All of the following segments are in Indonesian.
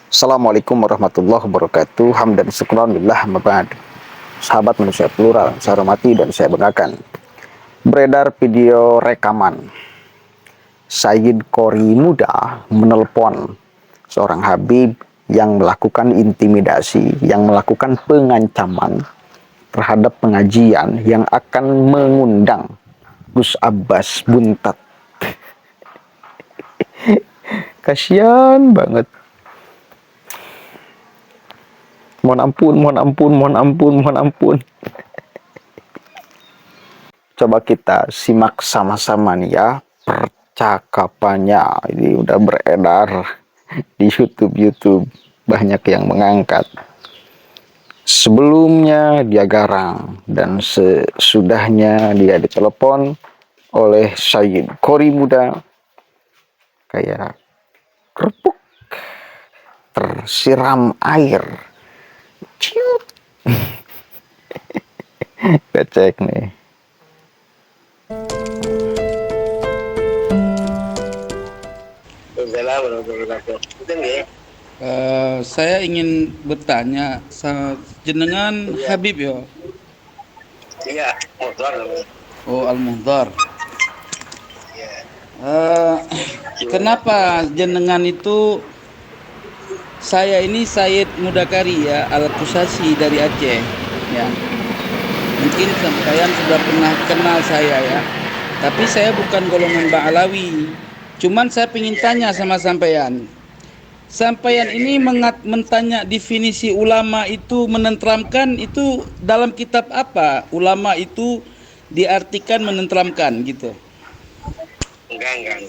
Assalamualaikum warahmatullahi wabarakatuh. Hamdan syukran lillah mabad. Sahabat manusia plural, saya hormati dan saya banggakan. Beredar video rekaman Sayyid Qori muda menelpon seorang Habib yang melakukan intimidasi, yang melakukan pengancaman terhadap pengajian yang akan mengundang Gus Abbas Buntat. Kasian banget. Mohon ampun, mohon ampun, mohon ampun, mohon ampun. Coba kita simak sama-sama nih ya percakapannya. Ini udah beredar di YouTube. Banyak yang mengangkat. Sebelumnya dia garang dan sesudahnya dia ditelepon oleh Sayyid Qori muda kayak kerupuk tersiram air. Ciut. Kita cek nih. Saya ingin bertanya, jenengan Habib ya? Iya, motor. Oh, Al-Muhdar. Iya. Kenapa jenengan itu, saya ini Sayyid Mudakari ya, Al-Kusasi dari Aceh ya. Mungkin sampean sudah pernah kenal saya ya. Tapi saya bukan golongan Ba'alawi. Cuman saya ingin tanya sama sampean. Sampean ini mentanya definisi ulama itu menenteramkan, itu dalam kitab apa? Ulama itu diartikan menenteramkan gitu. Enggak.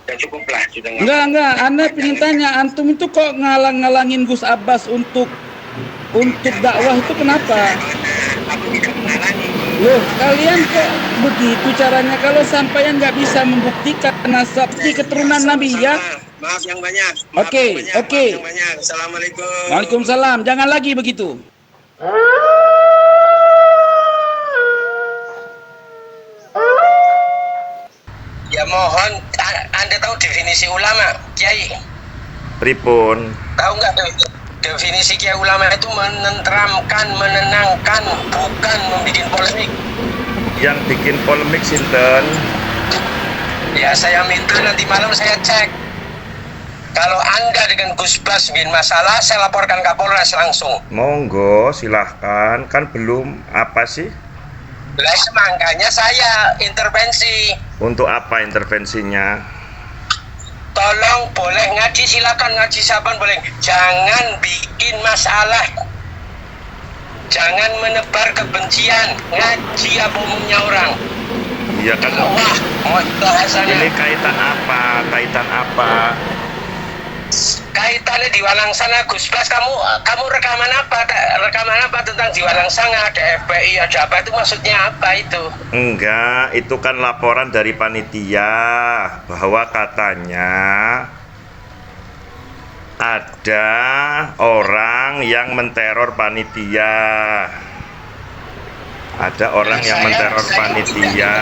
Ya cukup lah, sudah Enggak. Anda ingin tanya, antum itu kok ngalang-ngalangin Gus Abbas untuk dakwah itu kenapa? Aku tidak menghalangi. Loh, kalian kok begitu caranya kalau sampean nggak bisa membuktikan nasab di keturunan Nabi ya? Maaf yang banyak. Oke. Maaf yang banyak. Assalamualaikum. Waalaikumsalam. Jangan lagi begitu. Ya mohon, Anda tahu definisi ulama, Kiai? Pripun? Tahu nggak definisi Kiai ulama itu menenteramkan, menenangkan, bukan membuat polemik. Yang bikin polemik sinten? Ya saya minta nanti malam saya cek. Kalau Anda dengan Gus Bas bikin masalah, saya laporkan Kapolres langsung. Monggo, silahkan. Kan belum apa sih? Lah semangkanya saya intervensi. Untuk apa intervensinya? Tolong boleh ngaji, silakan ngaji saban boleh. Jangan bikin masalah. Jangan menebar kebencian. Ngaji apa umumnya orang. Iya kan. Wah, mau bahasanya. Ini kaitan apa? Kaitannya di Walang sana, Gus Bas, kamu rekaman apa tentang di Walang sana? Ada FPI, ada apa, itu maksudnya apa itu? Enggak, itu kan laporan dari panitia bahwa katanya ada orang yang menteror panitia. Ada orang yang menteror panitia.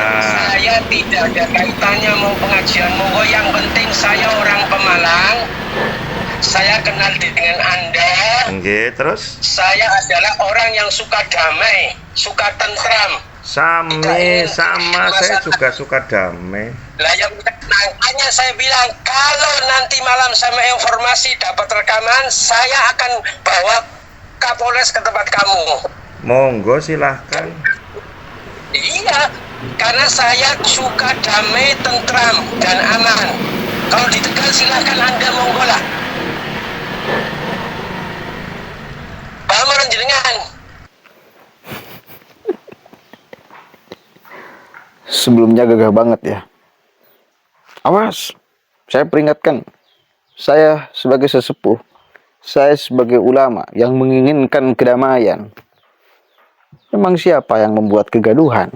Saya tidak ada kaitannya mau pengajian monggo, yang penting saya orang Pemalang. Saya kenal dengan Anda. Oke, terus? Saya adalah orang yang suka damai, suka tentram. Sama saya juga suka damai. Lah yang makanya saya bilang kalau nanti malam sama informasi dapat rekaman, saya akan bawa Kapolres ke tempat kamu. Monggo silahkan. Iya, karena saya suka damai, tentram, dan aman. Kalau di Tegal silahkan Anda monggo lah. Paham orang jenengan? Sebelumnya gagah banget ya. Awas, saya peringatkan. Saya sebagai sesepuh, saya sebagai ulama yang menginginkan kedamaian. Memang siapa yang membuat kegaduhan?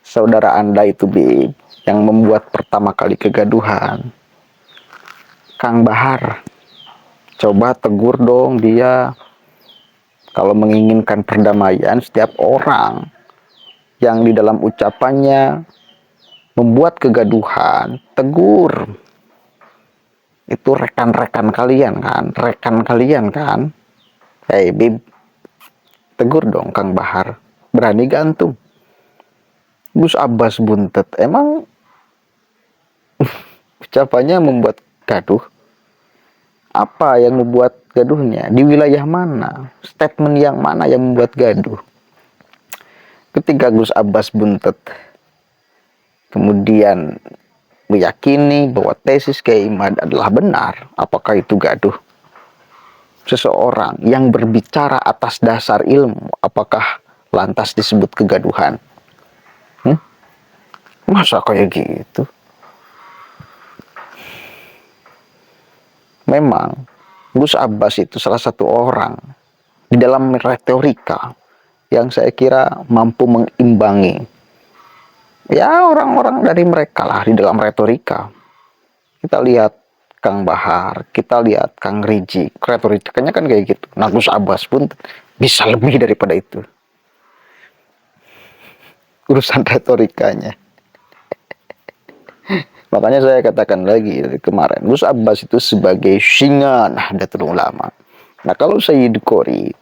Saudara Anda itu, Bib, yang membuat pertama kali kegaduhan. Kang Bahar, coba tegur dong dia. Kalau menginginkan perdamaian, setiap orang yang di dalam ucapannya membuat kegaduhan, tegur. Itu rekan-rekan kalian kan, rekan kalian kan. Hei Bib, tegur dong Kang Bahar, berani gantung. Gus Abbas buntet, emang ucapannya membuat gaduh? Apa yang membuat gaduhnya? Di wilayah mana? Statement yang mana yang membuat gaduh? Ketika Gus Abbas buntet kemudian meyakini bahwa tesis Kiai Imad adalah benar, apakah itu gaduh? Seseorang yang berbicara atas dasar ilmu, apakah lantas disebut kegaduhan? Masa kayak gitu? Memang Gus Abbas itu salah satu orang di dalam retorika yang saya kira mampu mengimbangi ya orang-orang dari mereka lah di dalam retorika. Kita lihat Kang Bahar, kita lihat Kang Riji, retorikanya kan kayak gitu. Nah Gus Abbas pun bisa lebih daripada itu. Urusan retorikanya. Makanya saya katakan lagi dari kemarin, Gus Abbas itu sebagai singa Nahdlatul Ulama. Nah kalau Sayyid Qori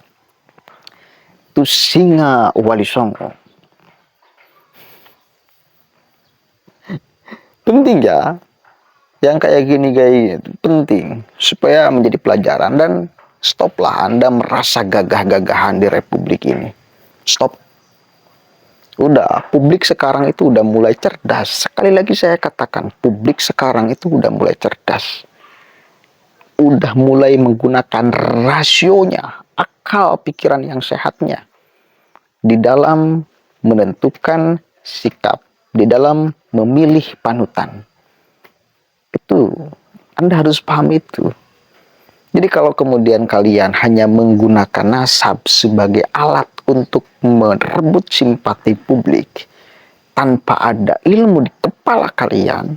itu singa Wali Songo. Penting ya, yang kayak gini itu penting supaya menjadi pelajaran, dan stoplah Anda merasa gagah-gagahan di Republik ini. Stop. Udah, publik sekarang itu udah mulai cerdas. Sekali lagi saya katakan, publik sekarang itu udah mulai cerdas. Udah mulai menggunakan rasionya, akal pikiran yang sehatnya di dalam menentukan sikap, di dalam memilih panutan. Itu, Anda harus paham itu. Jadi kalau kemudian kalian hanya menggunakan nasab sebagai alat untuk merebut simpati publik tanpa ada ilmu di kepala kalian,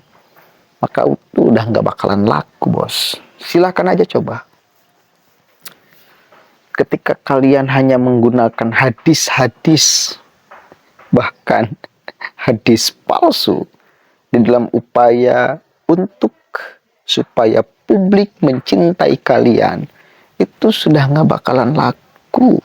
maka itu udah nggak bakalan laku, bos. Silakan aja coba. Ketika kalian hanya menggunakan hadis-hadis, bahkan hadis palsu, di dalam upaya untuk supaya publik mencintai kalian, itu sudah nggak bakalan laku.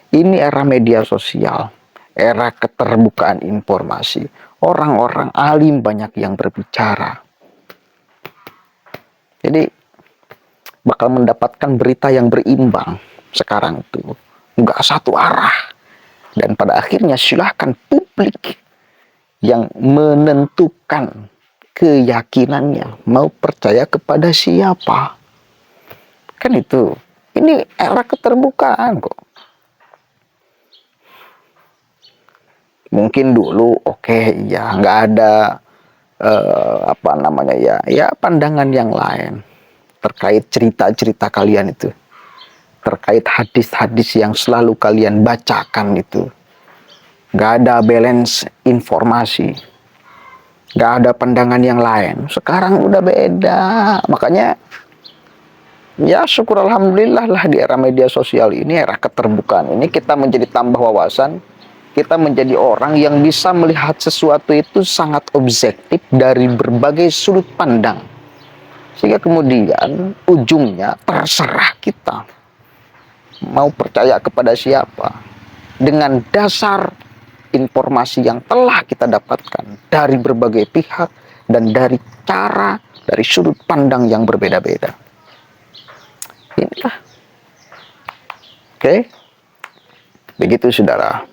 Ini era media sosial, era keterbukaan informasi. Orang-orang alim banyak yang berbicara. Jadi bakal mendapatkan berita yang berimbang sekarang itu. Nggak satu arah. Dan pada akhirnya silahkan publik yang menentukan keyakinannya, mau percaya kepada siapa. Kan itu. Ini era keterbukaan kok. Mungkin dulu ya nggak ada pandangan yang lain terkait cerita-cerita kalian itu, terkait hadis-hadis yang selalu kalian bacakan itu. Nggak ada balance informasi, nggak ada pandangan yang lain. Sekarang udah beda. Makanya ya syukur alhamdulillah lah di era media sosial ini, era keterbukaan ini, kita menjadi tambah wawasan. Kita menjadi orang yang bisa melihat sesuatu itu sangat objektif dari berbagai sudut pandang. Sehingga kemudian ujungnya terserah kita mau percaya kepada siapa dengan dasar informasi yang telah kita dapatkan dari berbagai pihak dan dari cara, dari sudut pandang yang berbeda-beda. Inilah. Oke? Begitu saudara.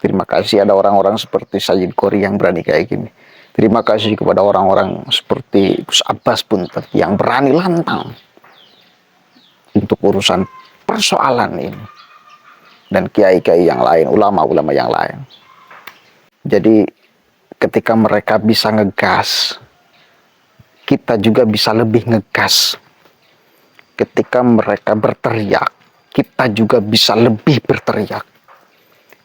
Terima kasih ada orang-orang seperti Sayyid Qori yang berani kayak gini. Terima kasih kepada orang-orang seperti Gus Abbas pun yang berani lantang untuk urusan persoalan ini. Dan kiai-kiai yang lain, ulama-ulama yang lain. Jadi ketika mereka bisa ngegas, kita juga bisa lebih ngegas. Ketika mereka berteriak, kita juga bisa lebih berteriak.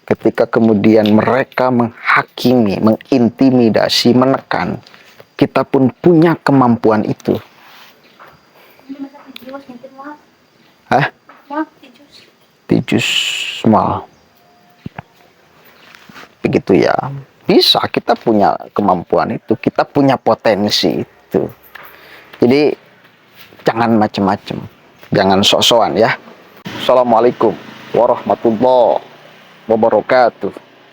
Ketika kemudian mereka menghakimi, mengintimidasi, menekan, kita pun punya kemampuan itu. Hah? Tijus small. Begitu ya. Bisa, kita punya kemampuan itu, kita punya potensi itu. Jadi jangan macem-macem, jangan sok-sokan ya. Assalamualaikum warahmatullahi wabarakatuh.